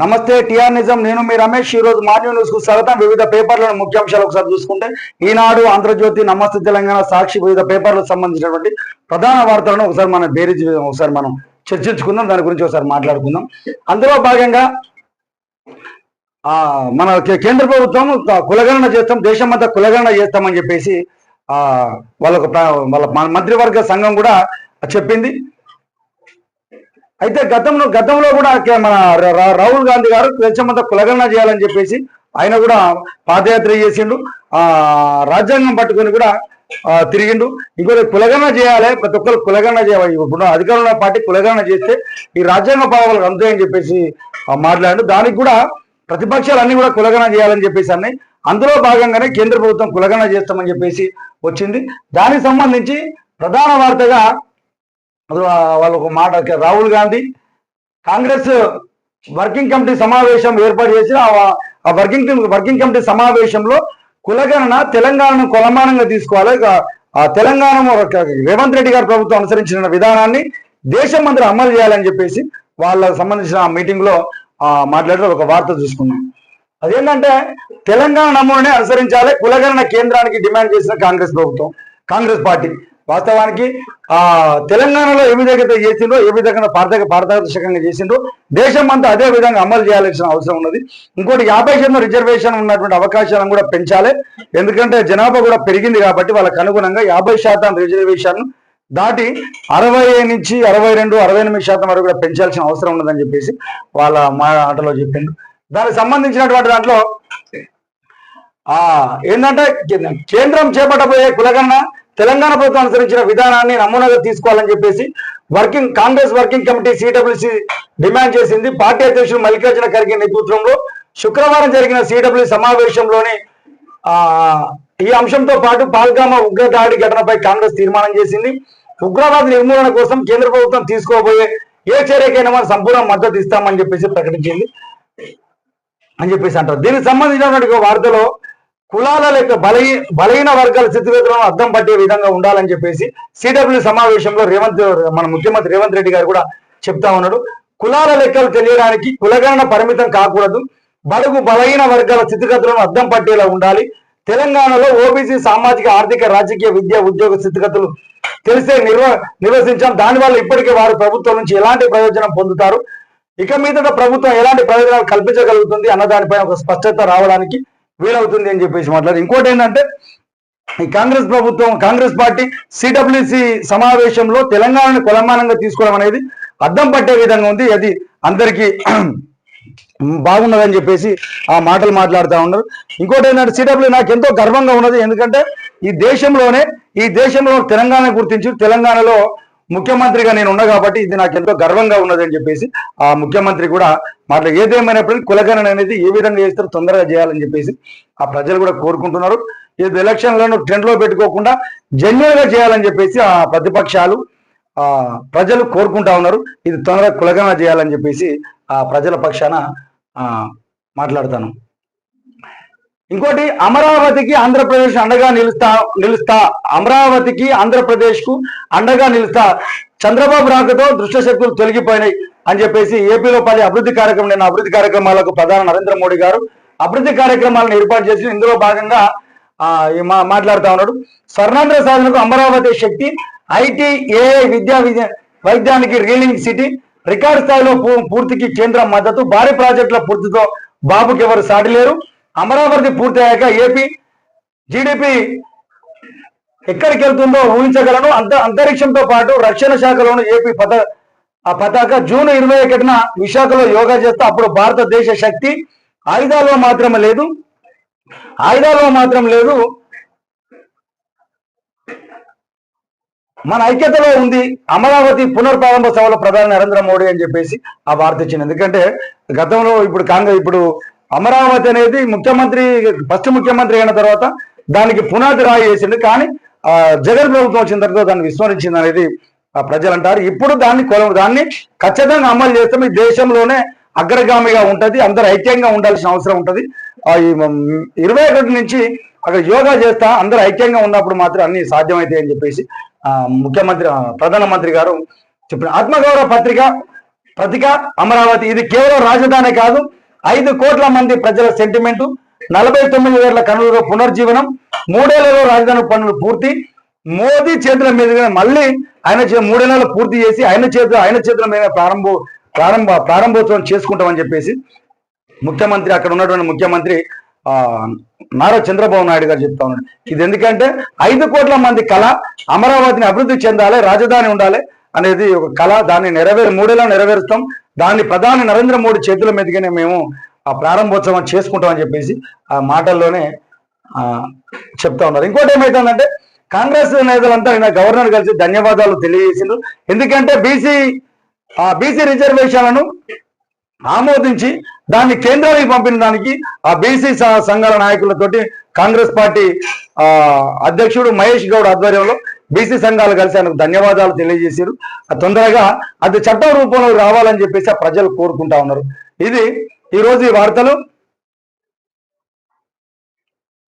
నమస్తే టిఆర్ నిజం. నేను మీ రమేష్. ఈ రోజు మార్నింగ్ న్యూస్ కు స్వాగతం. వివిధ పేపర్లను ముఖ్యాంశాలు ఒకసారి చూసుకుంటే ఈనాడు, ఆంధ్రజ్యోతి, నమస్తే తెలంగాణ, సాక్షి వివిధ పేపర్లకు సంబంధించినటువంటి ప్రధాన వార్తలను ఒకసారి మనం బేరీజ్ ఒకసారి మనం చర్చించుకుందాం. దాని గురించి ఒకసారి మాట్లాడుకుందాం. అందులో భాగంగా మన కేంద్ర ప్రభుత్వం కులగణన చేస్తాం, దేశం అంతా కులగణన చేస్తామని చెప్పేసి వాళ్ళ మంత్రివర్గ సంఘం కూడా చెప్పింది. అయితే గతంలో కూడా మన రాహుల్ గాంధీ గారు దేశమంతా కులగణన చేయాలని చెప్పేసి ఆయన కూడా పాదయాత్ర చేసిండు, రాజ్యాంగం పట్టుకొని కూడా తిరిగిండు. ఇంకోటి కులగణన చేయాలి, ప్రతి ఒక్కరు కులగణన చేయాలి. ఇప్పుడు అధికారంలో పార్టీ కులగణన చేస్తే ఈ రాజ్యాంగ పదవులకు అంతే అని చెప్పేసి మాట్లాడు. దానికి కూడా ప్రతిపక్షాలు అన్ని కూడా కులగణన చేయాలని చెప్పేసి అన్నాయి. అందులో భాగంగానే కేంద్ర ప్రభుత్వం కులగణన చేస్తామని చెప్పేసి వచ్చింది. దానికి సంబంధించి ప్రధాన వార్తగా వాళ్ళు ఒక మాట, రాహుల్ గాంధీ కాంగ్రెస్ వర్కింగ్ కమిటీ సమావేశం ఏర్పాటు చేసి ఆ వర్కింగ్ కమిటీ సమావేశంలో కులగణన తెలంగాణను కొలమానంగా తీసుకోవాలి, ఆ తెలంగాణ రేవంత్ రెడ్డి గారి ప్రభుత్వం అనుసరించిన విధానాన్ని దేశం అందరూ అమలు చేయాలని చెప్పేసి వాళ్ళకు సంబంధించిన మీటింగ్ లో మాట్లాడుతూ ఒక వార్త చూసుకున్నాం. అదేంటంటే తెలంగాణ నమూనానే అనుసరించాలి కులగణన కేంద్రానికి డిమాండ్ చేసిన కాంగ్రెస్ పార్టీ. వాస్తవానికి తెలంగాణలో ఏ విధంగా చేసిండ్రో, ఏ విధంగా పారదర్శకంగా చేసిండ్రో దేశం అంతా అదే విధంగా అమలు చేయాల్సిన అవసరం ఉన్నది. ఇంకోటి 50% రిజర్వేషన్ ఉన్నటువంటి అవకాశాలను కూడా పెంచాలి. ఎందుకంటే జనాభా కూడా పెరిగింది కాబట్టి వాళ్ళకు అనుగుణంగా 50% రిజర్వేషన్ దాటి 60 నుంచి 62, 68% వరకు కూడా పెంచాల్సిన అవసరం ఉన్నదని చెప్పేసి వాళ్ళ మాటలో చెప్పిండు. దానికి సంబంధించినటువంటి దాంట్లో ఏంటంటే కేంద్రం చేపట్టబోయే కులగణన తెలంగాణ ప్రభుత్వం అనుసరించిన విధానాన్ని నమూనాగా తీసుకోవాలని చెప్పేసి Congress working committee CWC demand చేసింది. పార్టీ అధ్యక్షుడు మల్లికార్జున ఖర్గే నేతృత్వంలో శుక్రవారం జరిగిన సిడబ్ల్యూసి సమావేశంలోని ఈ అంశంతో పాటు పాల్గామా ఉగ్రదాడి ఘటనపై కాంగ్రెస్ తీర్మానం చేసింది. ఉగ్రవాద నిర్మూలన కోసం కేంద్ర ప్రభుత్వం తీసుకోబోయే ఏ చర్యకైనా మనం సంపూర్ణ మద్దతు ఇస్తామని చెప్పేసి ప్రకటించింది అని చెప్పేసి అంటారు. దీనికి సంబంధించినటువంటి వార్తలో కులాల లెక్క బలహీన వర్గాల స్థితిగతులను అద్దం పట్టే విధంగా ఉండాలని చెప్పేసి సిడబ్ల్యూ సమావేశంలో మన ముఖ్యమంత్రి రేవంత్ రెడ్డి గారు కూడా చెప్తా ఉన్నాడు. కులాల లెక్కలు తెలియడానికి కులగణన పరిమితం కాకూడదు, బడుగు బలహీన వర్గాల స్థితిగతులను అద్దం పట్టేలా ఉండాలి. తెలంగాణలో ఓబీసీ సామాజిక, ఆర్థిక, రాజకీయ, విద్య, ఉద్యోగ స్థితిగతులు తెలిసే నిర్వచించాం. దానివల్ల ఇప్పటికే వారు ప్రభుత్వం నుంచి ఎలాంటి ప్రయోజనం పొందుతారు, ఇక మీదట ప్రభుత్వం ఎలాంటి ప్రయోజనాలు కల్పించగలుగుతుంది అన్న దానిపై ఒక స్పష్టత రావడానికి వీలవుతుంది అని చెప్పేసి మాట్లాడారు. ఇంకోటి ఏంటంటే ఈ కాంగ్రెస్ పార్టీ సిడబ్ల్యూసి సమావేశంలో తెలంగాణను కులమానంగా తీసుకోవడం అనేది అద్దం పట్టే విధంగా ఉంది, అది అందరికీ బాగున్నదని చెప్పేసి ఆ మాటలు మాట్లాడుతూ ఉన్నారు. ఇంకోటి ఏంటంటే సిడబ్ల్యూ నాకు ఎంతో గర్వంగా ఉన్నది, ఎందుకంటే ఈ దేశంలో తెలంగాణ గుర్తించి తెలంగాణలో ముఖ్యమంత్రిగా నేను ఉన్నా కాబట్టి ఇది నాకు ఎంతో గర్వంగా ఉన్నది అని చెప్పేసి ఆ ముఖ్యమంత్రి కూడా ఏదేమైనప్పటికీ కులగణన అనేది ఏ విధంగా చేస్తారో తొందరగా చేయాలని చెప్పేసి ఆ ప్రజలు కూడా కోరుకుంటున్నారు. ఇది ఎలక్షన్లను ట్రెండ్ లో పెట్టుకోకుండా జెన్యున్ గా చేయాలని చెప్పేసి ఆ ప్రతిపక్షాలు ప్రజలు కోరుకుంటా ఉన్నారు. ఇది తొందరగా కులగణన చేయాలని చెప్పేసి ఆ ప్రజల పక్షాన మాట్లాడతాను. ఇంకోటి అమరావతికి ఆంధ్రప్రదేశ్ అండగా నిలుస్తా అమరావతికి ఆంధ్రప్రదేశ్ కు అండగా నిలుస్తా, చంద్రబాబు రాకతో దుష్టశక్తులు తొలగిపోయినాయి అని చెప్పేసి ఏపీలో 10 అభివృద్ధి కార్యక్రమాలకు ప్రధాని నరేంద్ర మోడీ గారు అభివృద్ధి కార్యక్రమాలను ఏర్పాటు చేసి ఇందులో భాగంగా మాట్లాడుతూ ఉన్నాడు. స్వర్ణాంధ్ర సాధనకు అమరావతి శక్తి, ఐటీ, ఏఐ, వైద్యానికి రీలింగ్ సిటీ, రికార్డు స్థాయిలో పూర్తికి కేంద్రం మద్దతు, భారీ ప్రాజెక్టుల పూర్తితో బాబుకి ఎవరు సాటి లేరు. అమరావతి పూర్తి అయ్యాక ఏపీ జీడిపి ఎక్కడికి వెళ్తుందో ఊహించగలను. అంతరిక్షంతో పాటు రక్షణ శాఖలోను ఏపీ పతాక జూన్ 21న విశాఖలో యోగా చేస్తే అప్పుడు భారతదేశ శక్తి ఆయుధాల్లో మాత్రం లేదు మన ఐక్యతలో ఉంది. అమరావతి పునర్ప్రారంభ సభలో ప్రధాని నరేంద్ర మోడీ అని చెప్పేసి ఆ వార్త ఇచ్చింది. ఎందుకంటే గతంలో ఇప్పుడు అమరావతి అనేది ఫస్ట్ ముఖ్యమంత్రి అయిన తర్వాత దానికి పునాది రాయి వేసింది, కానీ జగన్ ప్రభుత్వం వచ్చిన తర్వాత దాన్ని విస్మరించింది అనేది ప్రజలు అంటారు. ఇప్పుడు దాన్ని ఖచ్చితంగా అమలు చేస్తాం, ఈ దేశంలోనే అగ్రగామిగా ఉంటది, అందరు ఐక్యంగా ఉండాల్సిన అవసరం ఉంటది. 21 నుంచి అక్కడ యోగా చేస్తా, అందరు ఐక్యంగా ఉన్నప్పుడు మాత్రం అన్ని సాధ్యమవుతాయి అని చెప్పేసి ప్రధానమంత్రి గారు చెప్పిన ఆత్మగౌరవ పత్రిక ప్రతిక అమరావతి. ఇది కేవలం రాజధాని కాదు, 5 కోట్ల మంది ప్రజల సెంటిమెంటు, 49 వేల కనుల పునర్జీవనం, 3 ఏళ్లలో రాజధాని పనులు పూర్తి, మోదీ చేతుల మీదుగా మళ్ళీ ఆయన 3 నెలలు పూర్తి చేసి ఆయన చేతుల మీద ప్రారంభోత్సవం చేసుకుంటామని చెప్పేసి ముఖ్యమంత్రి, అక్కడ ఉన్నటువంటి ముఖ్యమంత్రి నారా చంద్రబాబు నాయుడు గారు చెప్తా ఉన్నాడు. ఇది ఎందుకంటే 5 కోట్ల మంది కళ, అమరావతిని అభివృద్ధి చెందాలి, రాజధాని ఉండాలి అనేది ఒక కళ. దాన్ని 3 ఏళ్ళలో నెరవేరుస్తాం, దాన్ని ప్రధాని నరేంద్ర మోడీ చేతుల మీదుగానే మేము ఆ ప్రారంభోత్సవం చేసుకుంటామని చెప్పేసి ఆ మాటల్లోనే చెప్తా ఉన్నారు. ఇంకోటి ఏమైతుందంటే కాంగ్రెస్ నేతలంతా గవర్నర్ కలిసి ధన్యవాదాలు తెలియజేసిండ్రు. ఎందుకంటే బీసీ రిజర్వేషన్లను ఆమోదించి దాన్ని కేంద్రానికి పంపిన దానికి ఆ బీసీ సంఘాల నాయకులతోటి కాంగ్రెస్ పార్టీ అధ్యక్షుడు మహేష్ గౌడ్ ఆధ్వర్యంలో బీసీ సంఘాలు కలిసి ఆయనకు ధన్యవాదాలు తెలియజేశారు. తొందరగా అది చట్టం రూపంలో రావాలని చెప్పేసి ఆ ప్రజలు కోరుకుంటా ఉన్నారు. ఇది ఈరోజు ఈ వార్తలు.